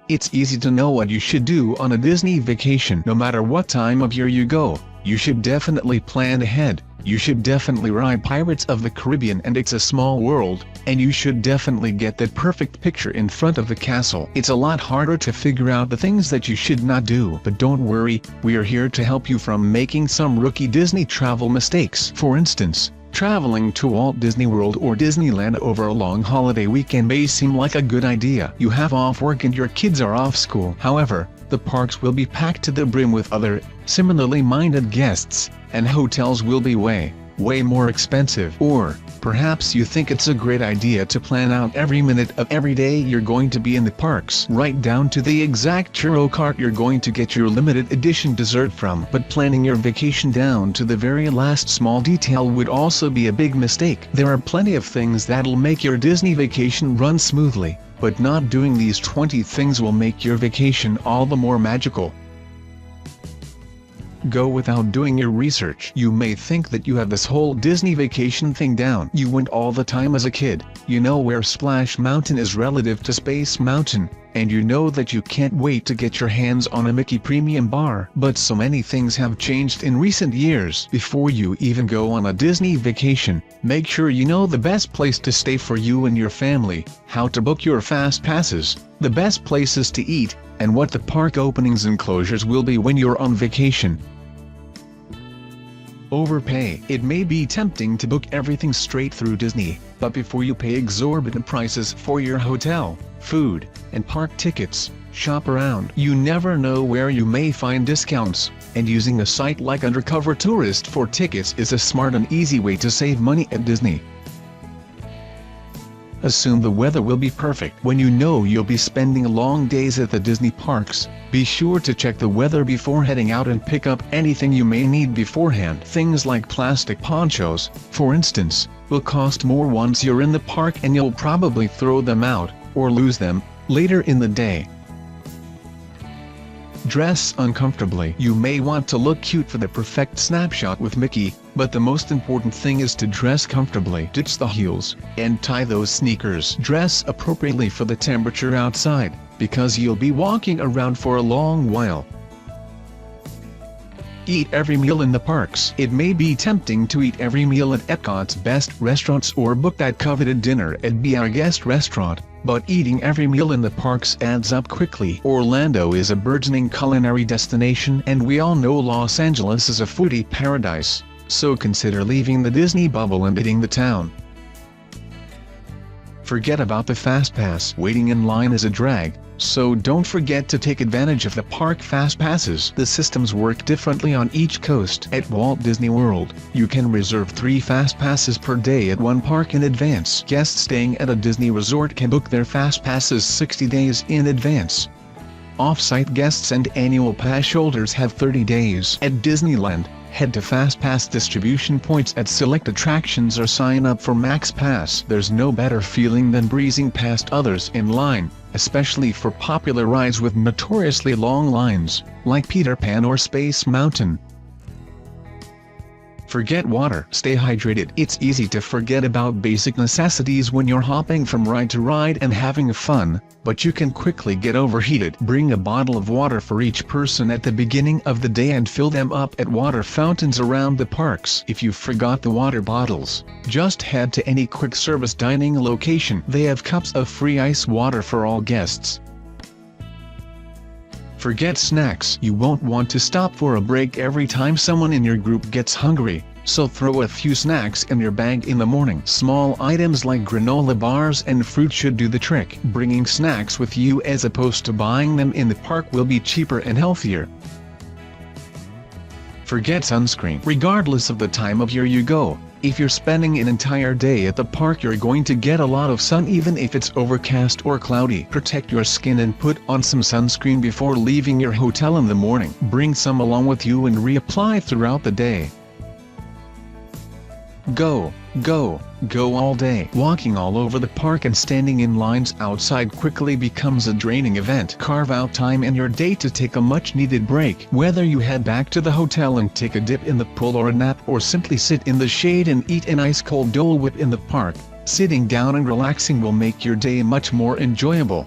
It's easy to know what you should do on a Disney vacation. No matter what time of year you go, you should definitely plan ahead. You should definitely ride Pirates of the Caribbean and It's a Small World, and you should definitely get that perfect picture in front of the castle. It's a lot harder to figure out the things that you should not do. But don't worry, we are here to help you from making some rookie Disney travel mistakes. For instance, traveling to Walt Disney World or Disneyland over a long holiday weekend may seem like a good idea. You have off work and your kids are off school. However, the parks will be packed to the brim with other, similarly minded guests, and hotels will be way more expensive. Or, perhaps you think it's a great idea to plan out every minute of every day you're going to be in the parks, right down to the exact churro cart you're going to get your limited edition dessert from. But planning your vacation down to the very last small detail would also be a big mistake. There are plenty of things that'll make your Disney vacation run smoothly, but not doing these 20 things will make your vacation all the more magical. Go without doing your research. You may think that you have this whole Disney vacation thing down. You went all the time as a kid, you know where Splash Mountain is relative to Space Mountain, and you know that you can't wait to get your hands on a Mickey Premium bar. But so many things have changed in recent years. Before you even go on a Disney vacation, make sure you know the best place to stay for you and your family, how to book your fast passes, the best places to eat, and what the park openings and closures will be when you're on vacation. Overpay. It may be tempting to book everything straight through Disney, but before you pay exorbitant prices for your hotel, food, and park tickets, shop around. You never know where you may find discounts, and using a site like Undercover Tourist for tickets is a smart and easy way to save money at Disney. Assume the weather will be perfect. When you know you'll be spending long days at the Disney parks, be sure to check the weather before heading out and pick up anything you may need beforehand. Things like plastic ponchos, for instance, will cost more once you're in the park and you'll probably throw them out, or lose them, later in the day. Dress uncomfortably. You may want to look cute for the perfect snapshot with Mickey, but the most important thing is to dress comfortably. Ditch the heels, and tie those sneakers. Dress appropriately for the temperature outside, because you'll be walking around for a long while. Eat every meal in the parks. It may be tempting to eat every meal at Epcot's best restaurants or book that coveted dinner at Be Our Guest restaurant, but eating every meal in the parks adds up quickly. Orlando is a burgeoning culinary destination, and we all know Los Angeles is a foodie paradise, so consider leaving the Disney bubble and hitting the town. Forget about the Fast Pass. Waiting in line is a drag, so don't forget to take advantage of the park Fast Passes. The systems work differently on each coast. At Walt Disney World, you can reserve 3 Fast Passes per day at one park in advance. Guests staying at a Disney resort can book their Fast Passes 60 days in advance. Off-site guests and annual pass holders have 30 days. At Disneyland, head to FastPass distribution points at select attractions or sign up for Max Pass. There's no better feeling than breezing past others in line, especially for popular rides with notoriously long lines, like Peter Pan or Space Mountain. Forget water. Stay hydrated. It's easy to forget about basic necessities when you're hopping from ride to ride and having fun, but you can quickly get overheated. Bring a bottle of water for each person at the beginning of the day and fill them up at water fountains around the parks. If you forgot the water bottles, just head to any quick service dining location. They have cups of free ice water for all guests. Forget snacks. You won't want to stop for a break every time someone in your group gets hungry, so throw a few snacks in your bag in the morning. Small items like granola bars and fruit should do the trick. Bringing snacks with you as opposed to buying them in the park will be cheaper and healthier. Forget sunscreen. Regardless of the time of year you go, if you're spending an entire day at the park, you're going to get a lot of sun even if it's overcast or cloudy. Protect your skin and put on some sunscreen before leaving your hotel in the morning. Bring some along with you and reapply throughout the day. Go Go all day. Walking all over the park and standing in lines outside quickly becomes a draining event. Carve out time in your day to take a much-needed break. Whether you head back to the hotel and take a dip in the pool or a nap, or simply sit in the shade and eat an ice-cold Dole Whip in the park, sitting down and relaxing will make your day much more enjoyable.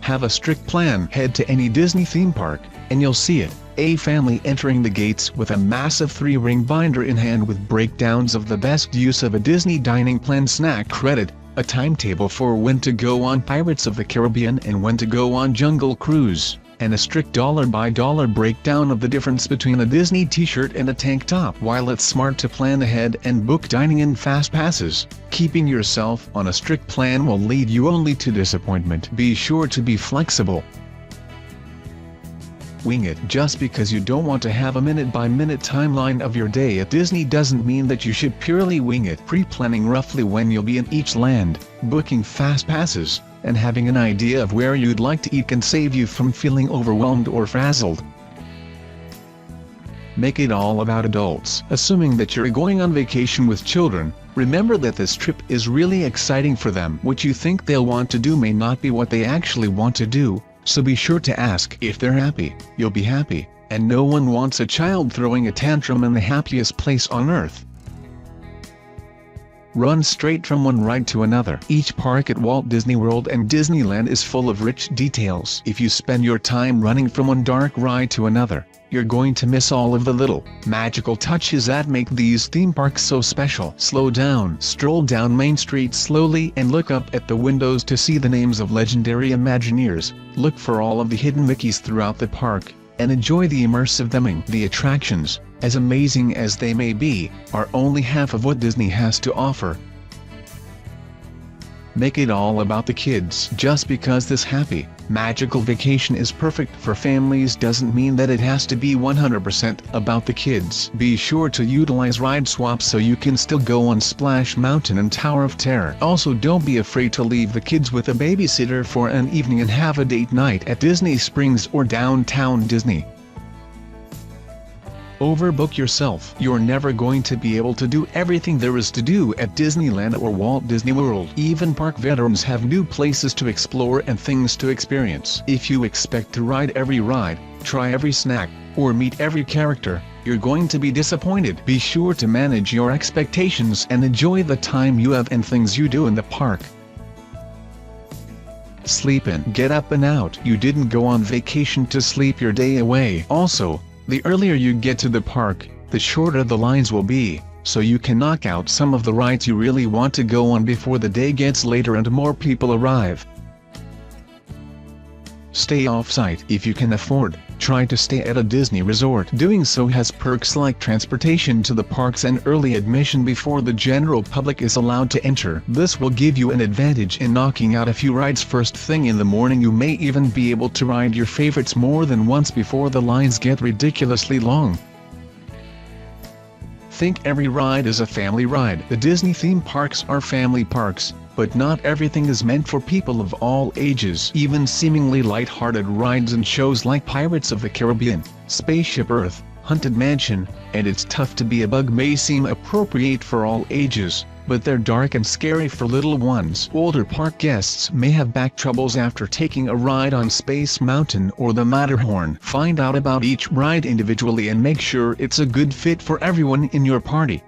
Have a strict plan. Head to any Disney theme park, and you'll see it. A family entering the gates with a massive 3-ring binder in hand with breakdowns of the best use of a Disney dining plan snack credit, a timetable for when to go on Pirates of the Caribbean and when to go on Jungle Cruise, and a strict dollar-by-dollar breakdown of the difference between a Disney t-shirt and a tank top. While it's smart to plan ahead and book dining and fast passes, keeping yourself on a strict plan will lead you only to disappointment. Be sure to be flexible. Wing it. Just because you don't want to have a minute-by-minute timeline of your day at Disney doesn't mean that you should purely wing it. Pre-planning roughly when you'll be in each land, booking fast passes, and having an idea of where you'd like to eat can save you from feeling overwhelmed or frazzled. Make it all about adults. Assuming that you're going on vacation with children, remember that this trip is really exciting for them. What you think they'll want to do may not be what they actually want to do. So be sure to ask. If they're happy, you'll be happy, and no one wants a child throwing a tantrum in the happiest place on earth. Run straight from one ride to another. Each park at Walt Disney World and Disneyland is full of rich details. If you spend your time running from one dark ride to another, you're going to miss all of the little, magical touches that make these theme parks so special. Slow down. Stroll down Main Street slowly and look up at the windows to see the names of legendary Imagineers. Look for all of the hidden Mickeys throughout the park, and enjoy the immersive theming. The attractions, as amazing as they may be, are only half of what Disney has to offer. Make it all about the kids. Just because this happy, magical vacation is perfect for families doesn't mean that it has to be 100% about the kids. Be sure to utilize ride swaps so you can still go on Splash Mountain and Tower of Terror. Also, don't be afraid to leave the kids with a babysitter for an evening and have a date night at Disney Springs or Downtown Disney. Overbook yourself. You're never going to be able to do everything there is to do at Disneyland or Walt Disney World. Even park veterans have new places to explore and things to experience. If you expect to ride every ride, try every snack, or meet every character, you're going to be disappointed. Be sure to manage your expectations and enjoy the time you have and things you do in the park. Sleep in. Get up and out. You didn't go on vacation to sleep your day away. Also, the earlier you get to the park, the shorter the lines will be, so you can knock out some of the rides you really want to go on before the day gets later and more people arrive. Stay off-site. If you can afford, try to stay at a Disney resort. Doing so has perks like transportation to the parks and early admission before the general public is allowed to enter. This will give you an advantage in knocking out a few rides first thing in the morning. You may even be able to ride your favorites more than once before the lines get ridiculously long. Think every ride is a family ride. The Disney theme parks are family parks, but not everything is meant for people of all ages. Even seemingly light-hearted rides and shows like Pirates of the Caribbean, Spaceship Earth, Haunted Mansion, and It's Tough to Be a Bug may seem appropriate for all ages, but they're dark and scary for little ones. Older park guests may have back troubles after taking a ride on Space Mountain or the Matterhorn. Find out about each ride individually and make sure it's a good fit for everyone in your party.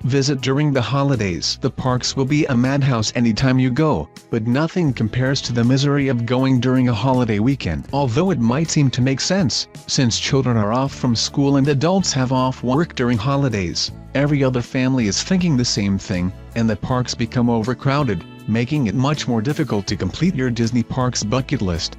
Visit during the holidays. The parks will be a madhouse anytime you go, but nothing compares to the misery of going during a holiday weekend. Although it might seem to make sense, since children are off from school and adults have off work during holidays, every other family is thinking the same thing, and the parks become overcrowded, making it much more difficult to complete your Disney Parks bucket list.